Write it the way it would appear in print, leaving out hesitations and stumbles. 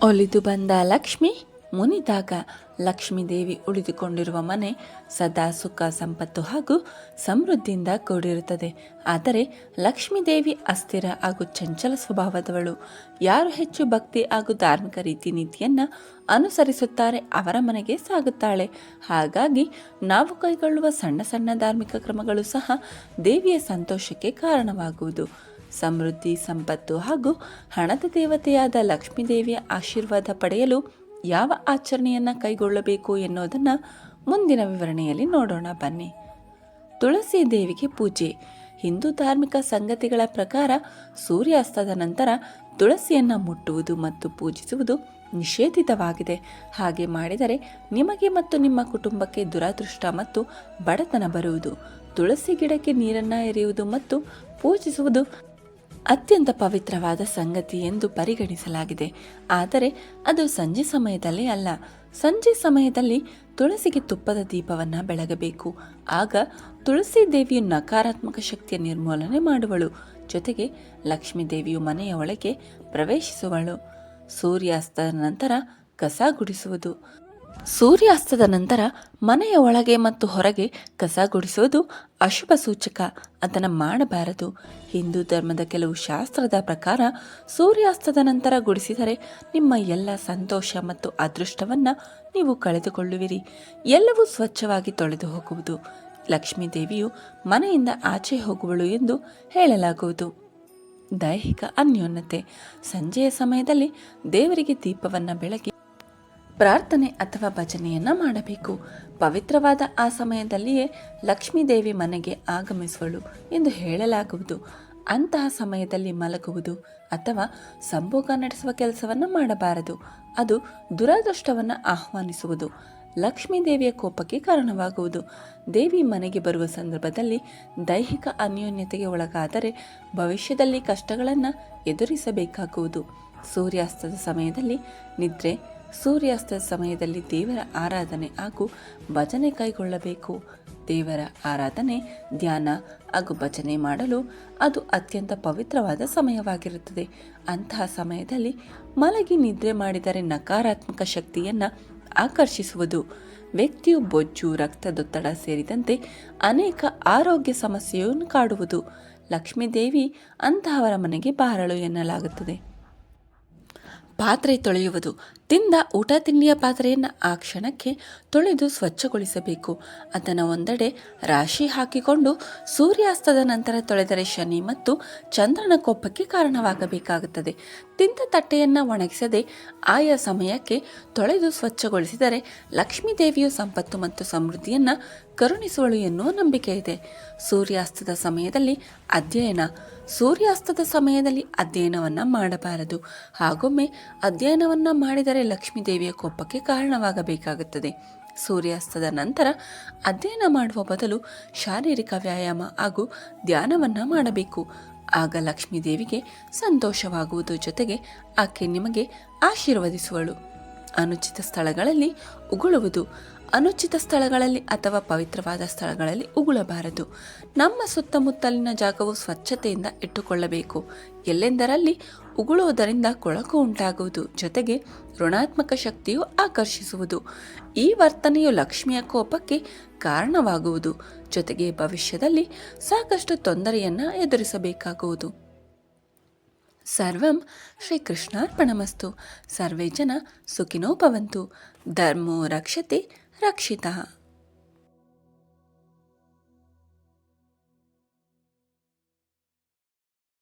ಒಲಿದು ಬಂದ ಲಕ್ಷ್ಮಿ ಮುನಿದಾಗ ಲಕ್ಷ್ಮೀದೇವಿ ಉಳಿದುಕೊಂಡಿರುವ ಮನೆ ಸದಾ ಸುಖ ಸಂಪತ್ತು ಹಾಗೂ ಸಮೃದ್ಧಿಯಿಂದ ಕೂಡಿರುತ್ತದೆ. ಆದರೆ ಲಕ್ಷ್ಮೀದೇವಿ ಅಸ್ಥಿರ ಹಾಗೂ ಚಂಚಲ ಸ್ವಭಾವದವಳು. ಯಾರು ಹೆಚ್ಚು ಭಕ್ತಿ ಹಾಗೂ ಧಾರ್ಮಿಕ ರೀತಿ ನೀತಿಯನ್ನು ಅನುಸರಿಸುತ್ತಾರೆ ಅವರ ಮನೆಗೆ ಸಾಗುತ್ತಾಳೆ. ಹಾಗಾಗಿ ನಾವು ಕೈಗೊಳ್ಳುವ ಸಣ್ಣ ಸಣ್ಣ ಧಾರ್ಮಿಕ ಕ್ರಮಗಳು ಸಹ ದೇವಿಯ ಸಂತೋಷಕ್ಕೆ ಕಾರಣವಾಗುವುದು. ಸಮೃದ್ಧಿ, ಸಂಪತ್ತು ಹಾಗೂ ಹಣದ ದೇವತೆಯಾದ ಲಕ್ಷ್ಮೀದೇವಿಯ ಆಶೀರ್ವಾದ ಪಡೆಯಲು ಯಾವ ಆಚರಣೆಯನ್ನು ಕೈಗೊಳ್ಳಬೇಕು ಎನ್ನುವುದನ್ನು ಮುಂದಿನ ವಿವರಣೆಯಲ್ಲಿ ನೋಡೋಣ ಬನ್ನಿ. ತುಳಸಿ ದೇವಿಗೆ ಪೂಜೆ. ಹಿಂದೂ ಧಾರ್ಮಿಕ ಸಂಗತಿಗಳ ಪ್ರಕಾರ ಸೂರ್ಯಾಸ್ತದ ನಂತರ ತುಳಸಿಯನ್ನು ಮುಟ್ಟುವುದು ಮತ್ತು ಪೂಜಿಸುವುದು ನಿಷೇಧಿತವಾಗಿದೆ. ಹಾಗೆ ಮಾಡಿದರೆ ನಿಮಗೆ ಮತ್ತು ನಿಮ್ಮ ಕುಟುಂಬಕ್ಕೆ ದುರಾದೃಷ್ಟ ಮತ್ತು ಬಡತನ ಬರುವುದು. ತುಳಸಿ ಗಿಡಕ್ಕೆ ನೀರನ್ನು ಎರೆಯುವುದು ಮತ್ತು ಪೂಜಿಸುವುದು ಅತ್ಯಂತ ಪವಿತ್ರವಾದ ಸಂಗತಿ ಎಂದು ಪರಿಗಣಿಸಲಾಗಿದೆ. ಆದರೆ ಅದು ಸಂಜೆ ಸಮಯದಲ್ಲಿ ಅಲ್ಲ. ಸಂಜೆ ಸಮಯದಲ್ಲಿ ತುಳಸಿಗೆ ತುಪ್ಪದ ದೀಪವನ್ನು ಬೆಳಗಬೇಕು. ಆಗ ತುಳಸಿ ದೇವಿಯು ನಕಾರಾತ್ಮಕ ಶಕ್ತಿಯ ನಿರ್ಮೂಲನೆ ಮಾಡುವಳು. ಜೊತೆಗೆ ಲಕ್ಷ್ಮೀ ದೇವಿಯು ಮನೆಯ ಒಳಗೆ ಪ್ರವೇಶಿಸುವಳು. ಸೂರ್ಯಾಸ್ತದ ನಂತರ ಕಸ ಗುಡಿಸುವುದು. ಸೂರ್ಯಾಸ್ತದ ನಂತರ ಮನೆಯ ಒಳಗೆ ಮತ್ತು ಹೊರಗೆ ಕಸ ಗುಡಿಸುವುದು ಅಶುಭ ಸೂಚಕ. ಅದನ್ನು ಮಾಡಬಾರದು. ಹಿಂದೂ ಧರ್ಮದ ಕೆಲವು ಶಾಸ್ತ್ರದ ಪ್ರಕಾರ ಸೂರ್ಯಾಸ್ತದ ನಂತರ ಗುಡಿಸಿದರೆ ನಿಮ್ಮ ಎಲ್ಲ ಸಂತೋಷ ಮತ್ತು ಅದೃಷ್ಟವನ್ನು ನೀವು ಕಳೆದುಕೊಳ್ಳುವಿರಿ. ಎಲ್ಲವೂ ಸ್ವಚ್ಛವಾಗಿ ತೊಳೆದು ಹೋಗುವುದು. ಲಕ್ಷ್ಮೀ ದೇವಿಯು ಮನೆಯಿಂದ ಆಚೆ ಹೋಗುವಳು ಎಂದು ಹೇಳಲಾಗುವುದು. ದೈಹಿಕ ಅನ್ಯೋನ್ಯತೆ. ಸಂಜೆಯ ಸಮಯದಲ್ಲಿ ದೇವರಿಗೆ ದೀಪವನ್ನು ಬೆಳಗಿ ಪ್ರಾರ್ಥನೆ ಅಥವಾ ಭಜನೆಯನ್ನು ಮಾಡಬೇಕು. ಪವಿತ್ರವಾದ ಆ ಸಮಯದಲ್ಲಿಯೇ ಲಕ್ಷ್ಮೀ ದೇವಿ ಮನೆಗೆ ಆಗಮಿಸುವಳು ಎಂದು ಹೇಳಲಾಗುವುದು. ಅಂತಹ ಸಮಯದಲ್ಲಿ ಮಲಗುವುದು ಅಥವಾ ಸಂಭೋಗ ನಡೆಸುವ ಕೆಲಸವನ್ನು ಮಾಡಬಾರದು. ಅದು ದುರಾದೃಷ್ಟವನ್ನು ಆಹ್ವಾನಿಸುವುದು. ಲಕ್ಷ್ಮೀ ದೇವಿಯ ಕೋಪಕ್ಕೆ ಕಾರಣವಾಗುವುದು. ದೇವಿ ಮನೆಗೆ ಬರುವ ಸಂದರ್ಭದಲ್ಲಿ ದೈಹಿಕ ಅನ್ಯೋನ್ಯತೆಗೆ ಒಳಗಾದರೆ ಭವಿಷ್ಯದಲ್ಲಿ ಕಷ್ಟಗಳನ್ನು ಎದುರಿಸಬೇಕಾಗುವುದು. ಸೂರ್ಯಾಸ್ತದ ಸಮಯದಲ್ಲಿ ನಿದ್ರೆ. ಸೂರ್ಯಾಸ್ತದ ಸಮಯದಲ್ಲಿ ದೇವರ ಆರಾಧನೆ ಹಾಗೂ ಭಜನೆ ಕೈಗೊಳ್ಳಬೇಕು. ದೇವರ ಆರಾಧನೆ, ಧ್ಯಾನ ಹಾಗೂ ಭಜನೆ ಮಾಡಲು ಅದು ಅತ್ಯಂತ ಪವಿತ್ರವಾದ ಸಮಯವಾಗಿರುತ್ತದೆ. ಅಂತಹ ಸಮಯದಲ್ಲಿ ಮಲಗಿ ನಿದ್ರೆ ಮಾಡಿದರೆ ನಕಾರಾತ್ಮಕ ಶಕ್ತಿಯನ್ನು ಆಕರ್ಷಿಸುವುದು. ವ್ಯಕ್ತಿಯು ಬೊಜ್ಜು, ರಕ್ತದೊತ್ತಡ ಸೇರಿದಂತೆ ಅನೇಕ ಆರೋಗ್ಯ ಸಮಸ್ಯೆಯನ್ನು ಕಾಡುವುದು. ಲಕ್ಷ್ಮೀದೇವಿ ಅಂತಹವರ ಮನೆಗೆ ಬಾರಳು ಎನ್ನಲಾಗುತ್ತದೆ. ಪಾತ್ರೆ ತೊಳೆಯುವುದು. ತಿಂದ ಊಟ ತಿಂಡಿಯ ಪಾತ್ರೆಯನ್ನು ಆ ಕ್ಷಣಕ್ಕೆ ತೊಳೆದು ಸ್ವಚ್ಛಗೊಳಿಸಬೇಕು. ಅದನ್ನು ಒಂದೆಡೆ ರಾಶಿ ಹಾಕಿಕೊಂಡು ಸೂರ್ಯಾಸ್ತದ ನಂತರ ತೊಳೆದರೆ ಶನಿ ಮತ್ತು ಚಂದ್ರನ ಕೋಪಕ್ಕೆ ಕಾರಣವಾಗಬೇಕಾಗುತ್ತದೆ. ತಿಂದ ತಟ್ಟೆಯನ್ನು ಒಣಗಿಸದೆ ಆಯಾ ಸಮಯಕ್ಕೆ ತೊಳೆದು ಸ್ವಚ್ಛಗೊಳಿಸಿದರೆ ಲಕ್ಷ್ಮೀ ದೇವಿಯು ಸಂಪತ್ತು ಮತ್ತು ಸಮೃದ್ಧಿಯನ್ನು ಕರುಣಿಸುವಳು ಎನ್ನುವ ನಂಬಿಕೆ ಇದೆ. ಸೂರ್ಯಾಸ್ತದ ಸಮಯದಲ್ಲಿ ಅಧ್ಯಯನ. ಸೂರ್ಯಾಸ್ತದ ಸಮಯದಲ್ಲಿ ಅಧ್ಯಯನವನ್ನು ಮಾಡಬಾರದು. ಹಾಗೊಮ್ಮೆ ಅಧ್ಯಯನವನ್ನು ಮಾಡಿದರೆ ಲಕ್ಷ್ಮೀ ದೇವಿಯ ಕೋಪಕ್ಕೆ ಕಾರಣವಾಗಬೇಕಾಗುತ್ತದೆ. ಸೂರ್ಯಾಸ್ತದ ನಂತರ ಅಧ್ಯಯನ ಮಾಡುವ ಬದಲು ಶಾರೀರಿಕ ವ್ಯಾಯಾಮ ಹಾಗೂ ಧ್ಯಾನವನ್ನು ಮಾಡಬೇಕು. ಆಗ ಲಕ್ಷ್ಮೀ ದೇವಿಗೆ ಸಂತೋಷವಾಗುವುದು. ಜೊತೆಗೆ ಆಕೆ ನಿಮಗೆ ಆಶೀರ್ವದಿಸುವಳು. ಅನುಚಿತ ಸ್ಥಳಗಳಲ್ಲಿ ಉಗುಳುವುದು. ಅನುಚಿತ ಸ್ಥಳಗಳಲ್ಲಿ ಅಥವಾ ಪವಿತ್ರವಾದ ಸ್ಥಳಗಳಲ್ಲಿ ಉಗುಳಬಾರದು. ನಮ್ಮ ಸುತ್ತಮುತ್ತಲಿನ ಜಾಗವು ಸ್ವಚ್ಛತೆಯಿಂದ ಇಟ್ಟುಕೊಳ್ಳಬೇಕು. ಎಲ್ಲೆಂದರಲ್ಲಿ ಉಗುಳುವುದರಿಂದ ಕೊಳಕು ಉಂಟಾಗುವುದು. ಜೊತೆಗೆ ಋಣಾತ್ಮಕ ಶಕ್ತಿಯು ಆಕರ್ಷಿಸುವುದು. ಈ ವರ್ತನೆಯು ಲಕ್ಷ್ಮಿಯ ಕೋಪಕ್ಕೆ ಕಾರಣವಾಗುವುದು. ಜೊತೆಗೆ ಭವಿಷ್ಯದಲ್ಲಿ ಸಾಕಷ್ಟು ತೊಂದರೆಯನ್ನು ಎದುರಿಸಬೇಕಾಗುವುದು. ಸರ್ವಂ ಶ್ರೀಕೃಷ್ಣಾರ್ಪಣಮಸ್ತು. ಸರ್ವೇ ಜನ ಸುಖಿನೋ ಭವಂತು. ಧರ್ಮೋ ರಕ್ಷತೆ ರಕ್ಷಿತಃ.